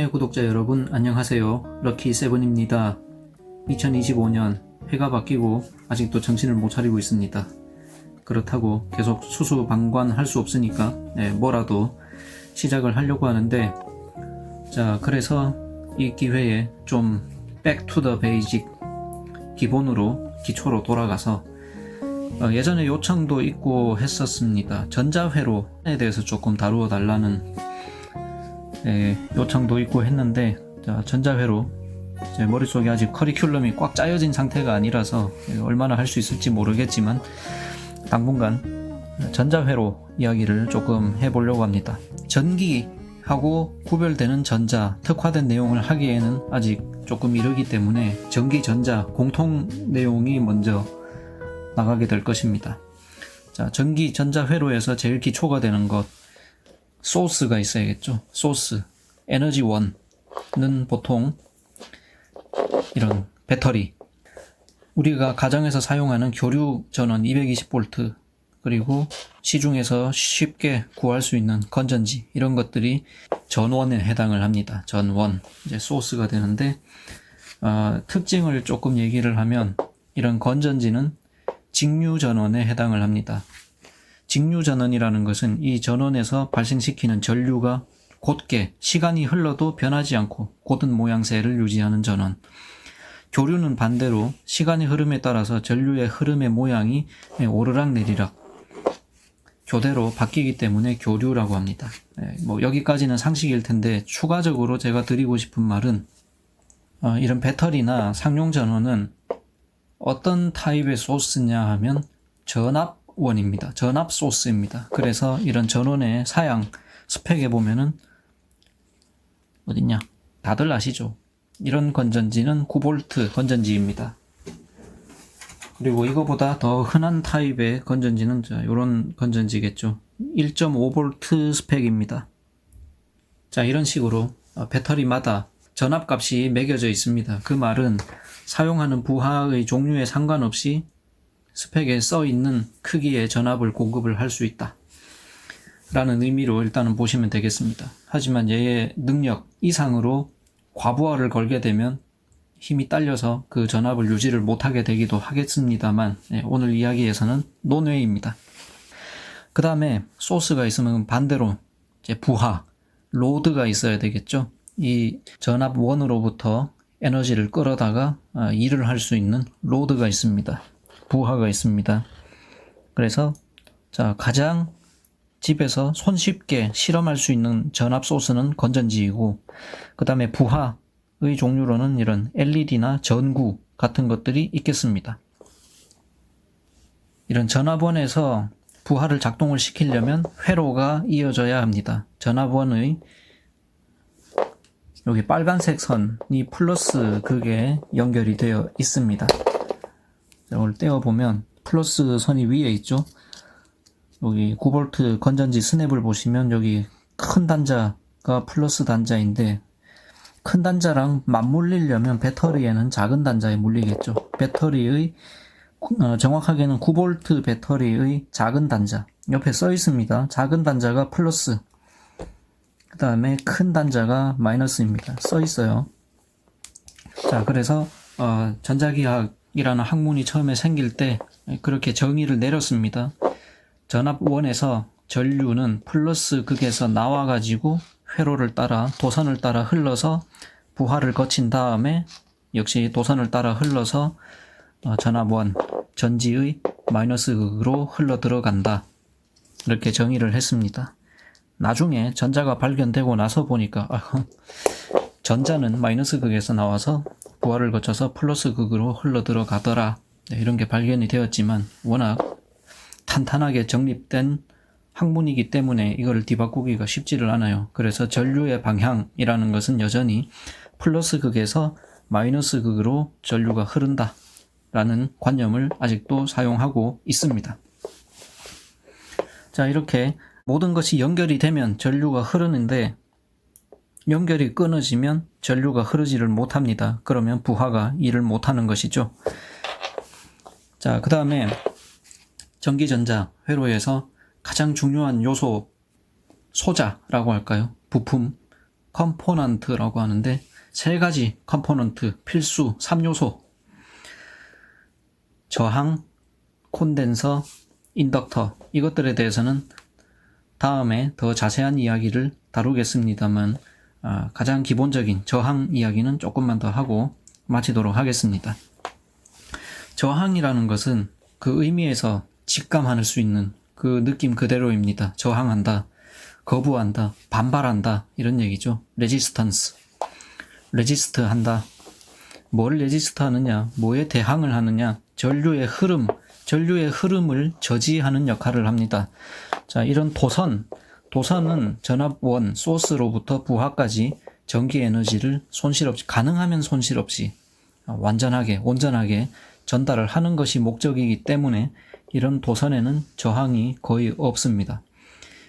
네, 구독자 여러분 안녕하세요. 럭키세븐입니다. 2025년 해가 바뀌고 아직도 정신을 못 차리고 있습니다. 그렇다고 계속 수수방관할 수 없으니까 뭐라도 시작을 하려고 하는데, 자, 그래서 이 기회에 좀 back to the basic, 기본으로 기초로 돌아가서 예전에 요청도 있고 했었습니다. 전자회로에 대해서 조금 다루어 달라는 요청도 있고 했는데, 자, 전자회로 제 머릿속에 아직 커리큘럼이 꽉 짜여진 상태가 아니라서 얼마나 할 수 있을지 모르겠지만 당분간 전자회로 이야기를 조금 해보려고 합니다. 전기하고 구별되는 전자, 특화된 내용을 하기에는 아직 조금 이르기 때문에 전기, 전자 공통 내용이 먼저 나가게 될 것입니다. 자, 전기, 전자 회로에서 제일 기초가 되는 것, 소스가 있어야겠죠. 소스, 에너지원은 보통 이런 배터리, 우리가 가정에서 사용하는 교류 전원 220V, 그리고 시중에서 쉽게 구할 수 있는 건전지, 이런 것들이 전원에 해당을 합니다. 전원, 이제 소스가 되는데, 특징을 조금 얘기를 하면 이런 건전지는 직류 전원에 해당을 합니다. 직류 전원이라는 것은 이 전원에서 발생시키는 전류가 곧게 시간이 흘러도 변하지 않고 곧은 모양새를 유지하는 전원. 교류는 반대로 시간의 흐름에 따라서 전류의 흐름의 모양이 오르락 내리락 교대로 바뀌기 때문에 교류라고 합니다. 여기까지는 상식일 텐데, 추가적으로 제가 드리고 싶은 말은 이런 배터리나 상용 전원은 어떤 타입의 소스냐 하면 전압원입니다. 전압 소스입니다. 그래서 이런 전원의 사양 스펙에 보면은 어딨냐? 다들 아시죠? 이런 건전지는 9V 건전지입니다. 그리고 이거보다 더 흔한 타입의 건전지는 이런 건전지겠죠. 1.5V 스펙입니다. 자, 이런 식으로 배터리마다 전압값이 매겨져 있습니다. 그 말은 사용하는 부하의 종류에 상관없이 스펙에 써 있는 크기의 전압을 공급을 할 수 있다 라는 의미로 일단은 보시면 되겠습니다. 하지만 얘의 능력 이상으로 과부하를 걸게 되면 힘이 딸려서 그 전압을 유지를 못하게 되기도 하겠습니다만, 오늘 이야기에서는 논외입니다. 그 다음에 소스가 있으면 반대로 이제 부하, 로드가 있어야 되겠죠. 이 전압 원으로부터 에너지를 끌어다가 일을 할 수 있는 로드가 있습니다. 부하가 있습니다. 그래서 자, 가장 집에서 손쉽게 실험할 수 있는 전압 소스는 건전지이고, 그 다음에 부하의 종류로는 이런 LED나 전구 같은 것들이 있겠습니다. 이런 전압원에서 부하를 작동을 시키려면 회로가 이어져야 합니다. 전압원의 여기 빨간색 선이 플러스 극에 연결이 되어 있습니다. 이걸 떼어보면 플러스 선이 위에 있죠. 여기 9V 건전지 스냅을 보시면 여기 큰 단자가 플러스 단자인데, 큰 단자랑 맞물리려면 배터리에는 작은 단자에 물리겠죠. 배터리의 정확하게는 9V 배터리의 작은 단자 옆에 써 있습니다. 작은 단자가 플러스, 그 다음에 큰 단자가 마이너스입니다. 써 있어요. 자, 그래서 전자기학이라는 학문이 처음에 생길 때 그렇게 정의를 내렸습니다. 전압원에서 전류는 플러스 극에서 나와가지고 회로를 따라, 도선을 따라 흘러서 부하를 거친 다음에 역시 도선을 따라 흘러서 전압원, 전지의 마이너스 극으로 흘러 들어간다. 이렇게 정의를 했습니다. 나중에 전자가 발견되고 나서 보니까 전자는 마이너스 극에서 나와서 부하를 거쳐서 플러스 극으로 흘러 들어가더라. 이런 게 발견이 되었지만 워낙 탄탄하게 정립된 학문이기 때문에 이거를 뒤바꾸기가 쉽지를 않아요. 그래서 전류의 방향이라는 것은 여전히 플러스 극에서 마이너스 극으로 전류가 흐른다 라는 관념을 아직도 사용하고 있습니다. 자, 이렇게 모든 것이 연결이 되면 전류가 흐르는데, 연결이 끊어지면 전류가 흐르지를 못합니다. 그러면 부하가 일을 못하는 것이죠. 자, 그 다음에 전기전자 회로에서 가장 중요한 요소, 소자라고 할까요? 부품, 컴포넌트라고 하는데, 세 가지 컴포넌트, 필수 3요소, 저항, 콘덴서, 인덕터, 이것들에 대해서는 다음에 더 자세한 이야기를 다루겠습니다만, 가장 기본적인 저항 이야기는 조금만 더 하고 마치도록 하겠습니다. 저항이라는 것은 그 의미에서 직감할 수 있는 그 느낌 그대로입니다. 저항한다, 거부한다, 반발한다, 이런 얘기죠. 레지스턴스, 레지스트 한다. 뭘 레지스트 하느냐, 뭐에 대항을 하느냐, 전류의 흐름을 저지하는 역할을 합니다. 자, 이런 도선은 전압원 소스로부터 부하까지 전기 에너지를 가능하면 손실 없이 완전하게, 온전하게 전달을 하는 것이 목적이기 때문에 이런 도선에는 저항이 거의 없습니다.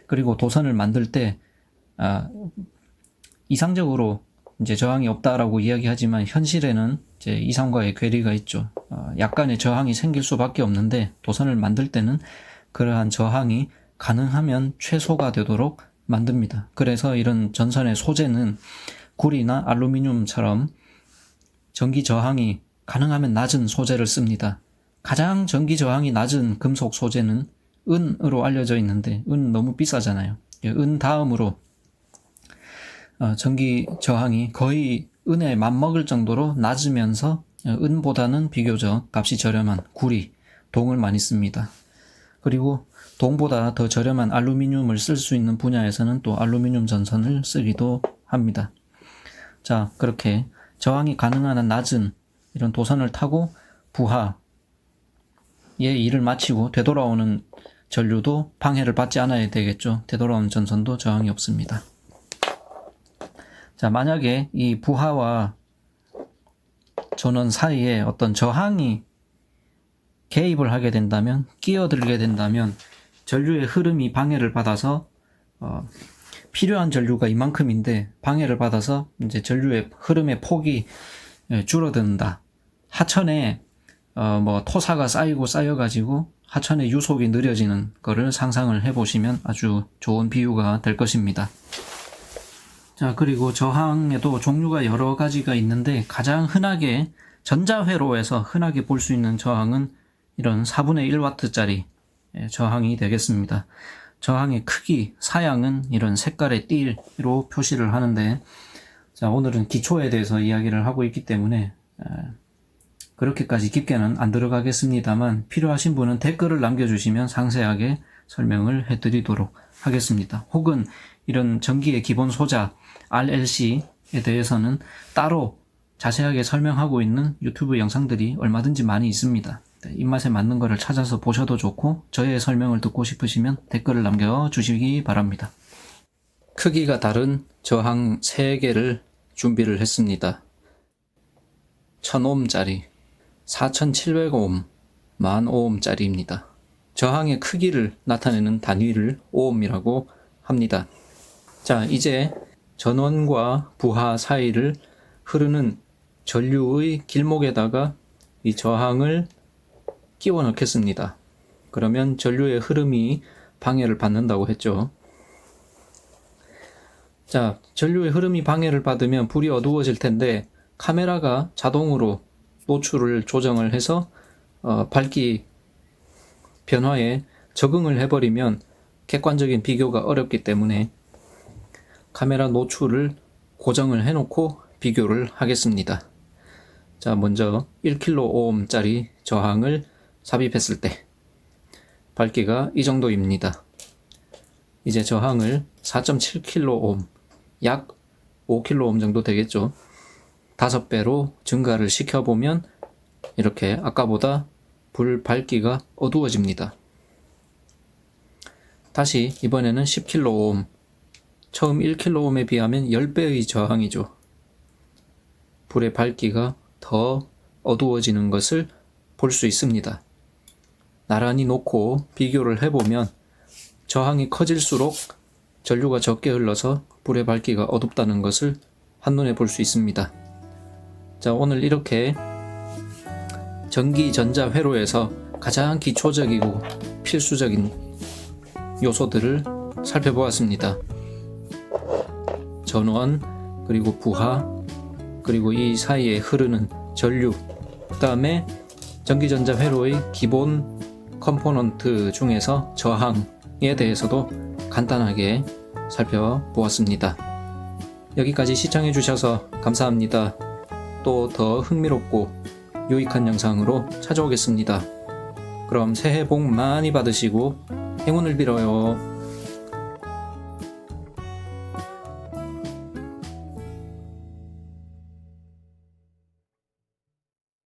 그리고 도선을 만들 때 이상적으로 이제 저항이 없다라고 이야기하지만 현실에는 이제 이상과의 괴리가 있죠. 약간의 저항이 생길 수밖에 없는데 도선을 만들 때는 그러한 저항이 가능하면 최소가 되도록 만듭니다. 그래서 이런 전선의 소재는 구리나 알루미늄처럼 전기 저항이 가능하면 낮은 소재를 씁니다. 가장 전기 저항이 낮은 금속 소재는 은으로 알려져 있는데 은 너무 비싸잖아요. 은 다음으로 전기 저항이 거의 은에 맞먹을 정도로 낮으면서 은보다는 비교적 값이 저렴한 구리, 동을 많이 씁니다. 그리고 동보다 더 저렴한 알루미늄을 쓸 수 있는 분야에서는 또 알루미늄 전선을 쓰기도 합니다. 자, 그렇게 저항이 가능한 한 낮은 이런 도선을 타고 부하의 일을 마치고 되돌아오는 전류도 방해를 받지 않아야 되겠죠. 되돌아오는 전선도 저항이 없습니다. 자, 만약에 이 부하와 전원 사이에 어떤 저항이 개입을 하게 된다면, 끼어들게 된다면 전류의 흐름이 방해를 받아서 필요한 전류가 이만큼인데 방해를 받아서 이제 전류의 흐름의 폭이 줄어든다. 하천에 토사가 쌓여가지고 하천의 유속이 느려지는 거를 상상을 해보시면 아주 좋은 비유가 될 것입니다. 자, 그리고 저항에도 종류가 여러 가지가 있는데 가장 흔하게 전자회로에서 흔하게 볼 수 있는 저항은 이런 4분의 1W짜리 저항이 되겠습니다. 저항의 크기, 사양은 이런 색깔의 띠로 표시를 하는데, 자, 오늘은 기초에 대해서 이야기를 하고 있기 때문에 그렇게까지 깊게는 안 들어가겠습니다만 필요하신 분은 댓글을 남겨주시면 상세하게 설명을 해드리도록 하겠습니다. 혹은 이런 전기의 기본 소자 RLC에 대해서는 따로 자세하게 설명하고 있는 유튜브 영상들이 얼마든지 많이 있습니다. 입맛에 맞는 거를 찾아서 보셔도 좋고, 저의 설명을 듣고 싶으시면 댓글을 남겨주시기 바랍니다. 크기가 다른 저항 3개를 준비를 했습니다. 1000ohm짜리, 4700ohm, 10,000ohm짜리입니다. 저항의 크기를 나타내는 단위를 ohm이라고 합니다. 자, 이제 전원과 부하 사이를 흐르는 전류의 길목에다가 이 저항을 끼워 넣겠습니다. 그러면 전류의 흐름이 방해를 받는다고 했죠. 자, 전류의 흐름이 방해를 받으면 불이 어두워질 텐데 카메라가 자동으로 노출을 조정을 해서 밝기 변화에 적응을 해버리면 객관적인 비교가 어렵기 때문에 카메라 노출을 고정을 해놓고 비교를 하겠습니다. 자, 먼저 1kΩ짜리 저항을 삽입했을 때 밝기가 이 정도입니다. 이제 저항을 4.7kΩ, 약 5kΩ 정도 되겠죠. 5배로 증가를 시켜보면 이렇게 아까보다 불 밝기가 어두워집니다. 다시 이번에는 10kΩ, 처음 1kΩ에 비하면 10배의 저항이죠. 불의 밝기가 더 어두워지는 것을 볼 수 있습니다. 나란히 놓고 비교를 해보면 저항이 커질수록 전류가 적게 흘러서 불의 밝기가 어둡다는 것을 한눈에 볼 수 있습니다. 자, 오늘 이렇게 전기 전자 회로에서 가장 기초적이고 필수적인 요소들을 살펴보았습니다. 전원, 그리고 부하, 그리고 이 사이에 흐르는 전류, 그 다음에 전기전자 회로의 기본 컴포넌트 중에서 저항에 대해서도 간단하게 살펴보았습니다. 여기까지 시청해 주셔서 감사합니다. 또 더 흥미롭고 유익한 영상으로 찾아오겠습니다. 그럼 새해 복 많이 받으시고 행운을 빌어요.